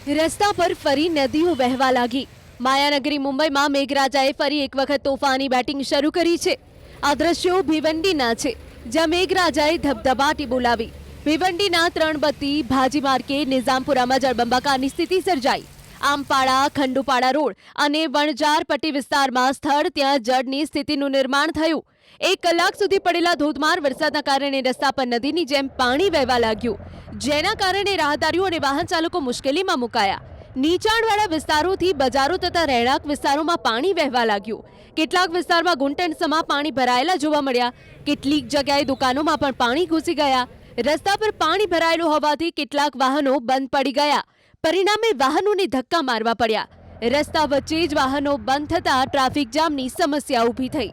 રસ્તા પર ફરી નદીઓ વહેવા લાગી. માયાનગરી મુંબઈમાં મેઘરાજાએ ફરી એક વખત તોફાની બેટિંગ શરૂ કરી છે. આ દ્રશ્યો ભિવંડીના છે, જ્યાં મેઘરાજાએ ધબધબાટી બોલાવી. ભિવંડીના ત્રણબત્તી, ભાજી માર્કેટ, નિઝામપુરામાં જળબંબાકારની સ્થિતિ સર્જાઈ. આમપાડા, ખંડુપાડા રોડ અને વણજાર પટ્ટી વિસ્તારમાં સ્થળ ત્યાં જળની સ્થિતિનું નિર્માણ થયું. 1 કલાક સુધી પડેલા ધોધમાર વરસાદના કારણે રસ્તા પર નદીની જેમ પાણી વહેવા લાગ્યું, જેના કારણે રાહદારીઓ અને વાહન ચાલકો મુશ્કેલીમાં મુકાયા. નીચાણવાળા વિસ્તારોથી બજારો તથા રહેણાંક વિસ્તારોમાં પાણી વહેવા લાગ્યું. કેટલાક વિસ્તારમાં ઘૂંટણસમાં પાણી ભરાયેલા જોવા મળ્યા. કેટલીક જગ્યાએ દુકાનોમાં પણ પાણી ઘૂસી ગયા. રસ્તા પર પાણી ભરાયેલું હોવાથી કેટલાક વાહનો બંધ પડી ગયા. પરિણામે વાહનોને ધક્કા મારવા પડ્યા. રસ્તા વચ્ચે જ વાહનો બંધ થતા ટ્રાફિક જામની સમસ્યા ઊભી થઈ.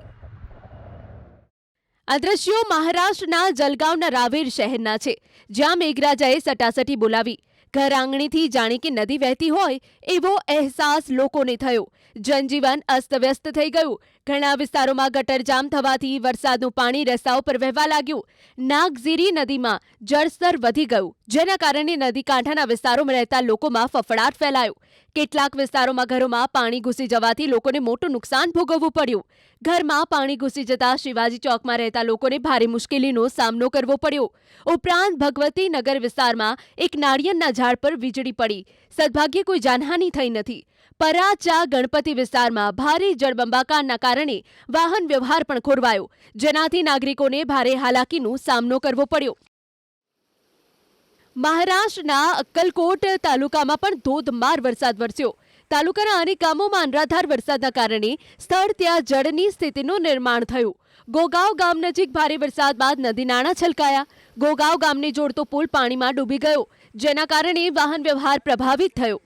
આ દ્રશ્યો મહારાષ્ટ્રના જલગાંવના રાવેર શહેરના છે, જ્યાં મેઘરાજાએ સટાસટી બોલાવી. ઘર આંગણેથી જાણે કે નદી વહેતી હોય એવો અહેસાસ લોકોને થયો. જનજીવન અસ્તવ્યસ્ત થઈ ગયું. ઘણા વિસ્તારોમાં ગટરજામ થવાથી વરસાદનું પાણી રસ્તાઓ પર વહેવા લાગ્યું. નાગઝીરી નદીમાં જળસ્તર વધી ગયું, જેના કારણે નદી કાંઠાના વિસ્તારોમાં રહેતા લોકોમાં ફફડાટ ફેલાયો. કેટલાક વિસ્તારોમાં ઘરોમાં પાણી ઘૂસી જવાથી લોકોને મોટું નુકસાન ભોગવવું પડ્યું. ઘરમાં પાણી ઘૂસી જતા શિવાજી ચોકમાં રહેતા લોકોને ભારે મુશ્કેલીનો સામનો કરવો પડ્યો. ઉપરાંત ભગવતી નગર વિસ્તારમાં એક નાળિયેરના ઝાડ પર વીજળી પડી. સદભાગ્યે કોઈ જાનહાનિ થઈ નથી. પરાચા ગણપતિ વિસ્તારમાં ભારે જળબંબાકારના કારણે વાહન વ્યવહાર પણ ખોરવાયો, જેનાથી નાગરિકોને ભારે હાલાકીનો સામનો કરવો પડ્યો. મહારાષ્ટ્રના અક્કલકોટ તાલુકામાં પણ ધોધમાર વરસાદ વરસ્યો. તાલુકાના અનેક ગામોમાં અનરાધાર વરસાદના કારણે સ્થળ ત્યાં જળની સ્થિતિનું નિર્માણ થયું. ગોગાંવ ગામ નજીક ભારે વરસાદ બાદ નદી નાળા છલકાયા. ગોગાંવ ગામને જોડતો પુલ પાણીમાં ડૂબી ગયો, જેના કારણે વાહન વ્યવહાર પ્રભાવિત થયો.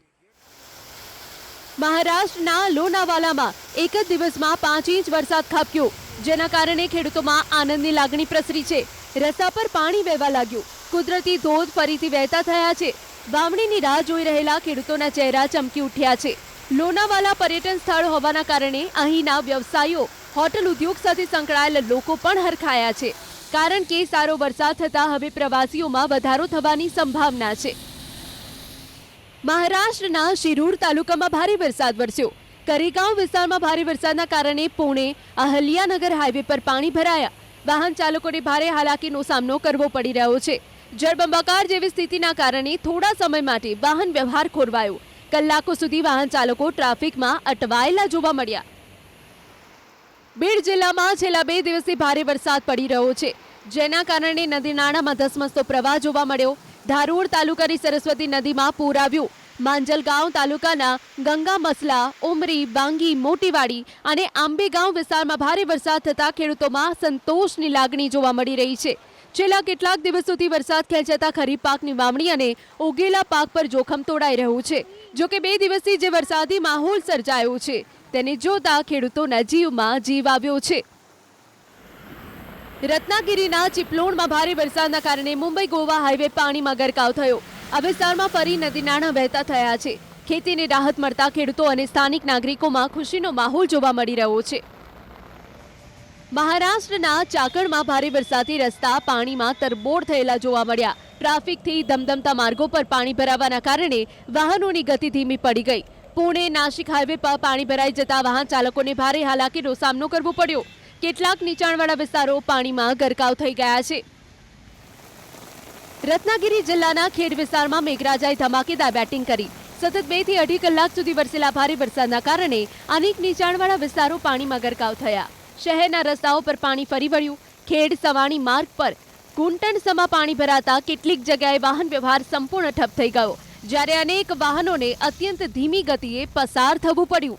મહારાષ્ટ્રના લોનાવાલામાં એક જ દિવસમાં 5 ઇંચ વરસાદ ખાબક્યો, જેના કારણે ખેડૂતોમાં આનંદની લાગણી પ્રસરી છે. રસ્તા પર પાણી વહેવા લાગ્યું. કુદરતી ધોધ ફરીથી વહેતા થયા છે. વાવણીની રાહ જોઈ રહેલા ખેડૂતોના ચહેરા ચમકી ઉઠ્યા છે. લોનાવાલા પર્યટન સ્થળ હોવાના કારણે અહીંના વ્યવસાયીઓ, હોટલ ઉદ્યોગ સાથે સંકળાયેલા લોકો પણ હરખાયા છે, કારણ કે સારો વરસાદ થતાં હવે પ્રવાસીઓમાં વધારો થવાની સંભાવના છે. મહારાષ્ટ્રના શિરૂર તાલુકામાં ભારે વરસાદ વરસ્યો. કરેગાંવ વિસ્તારમાં ભારે વરસાદના કારણે પુણે અહલ્યાનગર હાઈવે પર પાણી ભરાયા. વાહન ચાલકોને ભારે હાલાકીનો સામનો કરવો પડી રહ્યો છે. જળબંબાકાર જેવી સ્થિતિના કારણે થોડા સમય માટે વાહન વ્યવહાર ખોરવાયો. કલાકો સુધી વાહન ચાલકો ટ્રાફિકમાં અટવાયેલા જોવા મળ્યા. બીડ જિલ્લામાં છેલ્લા 2 દિવસથી ભારે વરસાદ પડી રહ્યો છે, જેના કારણે નદી નાળામાં ધસમસતો પ્રવાહ જોવા મળ્યો. ધારોડ તાલુકાની સરસ્વતી નદીમાં પૂર આવ્યું. માંજલગાંવ તાલુકાના ગંગા મસલા, ઉમરી, બાંગી, મોટીવાડી અને આંબેગાંવ વિસ્તારમાં ભારે વરસાદ થતાં ખેડૂતોમાં સંતોષની લાગણી જોવા મળી રહી છે. છેલ્લા કેટલાક દિવસોથી વરસાદ ખેંચાતા ખરીફ પાકની વાવણી અને ઉગેલા પાક પર જોખમ તોડાઈ રહ્યું છે. જોકે 2 દિવસથી જે વરસાદી માહોલ સર્જાયો છે, તેને જોતા ખેડૂતોના જીવમાં જીવ આવ્યો છે. રત્નાગીરીના ચિપલોણમાં ભારે વરસાદના કારણે મુંબઈ ગોવા હાઈવે પાણીમાં ગરકાવ થયો. આ વિસ્તારમાં ફરી નદી નાળા વહેતા થયા છે. ખેતીને રાહત મળતા ખેડૂતો અને સ્થાનિક નાગરિકોમાં ખુશીનો માહોલ જોવા મળી રહ્યો છે. મહારાષ્ટ્રના ચાકણમાં ભારે વરસાદથી રસ્તા પાણીમાં તરબોળ થયેલા જોવા મળ્યા. ટ્રાફિકથી ધમધમતા માર્ગો પર પાણી ભરાવાના કારણે વાહનોની ગતિ ધીમી પડી ગઈ. પુણે નાસિક હાઈવે પર પાણી ભરાઈ જતા વાહન ચાલકોને ભારે હાલાકીનો સામનો કરવો પડ્યો. કેટલાક નીચાણવાળા વિસ્તારો પાણીમાં ગરકાવ થઈ ગયા છે. રત્નાગીરી જિલ્લાના ખેડ વિસ્તારમાં મેઘરાજાએ ધમાકેદાર બેટિંગ કરી. સતત 2 થી 2.5 કલાક સુધી વરસેલા ભારે વરસાદના કારણે અનેક નીચાણવાળા વિસ્તારો પાણીમાં ગરકાવ થયા. શહેરના રસ્તાઓ પર પાણી ફરી વળ્યું. ખેડ સવાણી માર્ગ પર ઘૂંટણસમાં પાણી ભરાતા કેટલીક જગ્યાએ વાહન વ્યવહાર સંપૂર્ણ ઠપ થઈ ગયો, જ્યારે અનેક વાહનોને અત્યંત ધીમી ગતિએ પસાર થવું પડ્યું.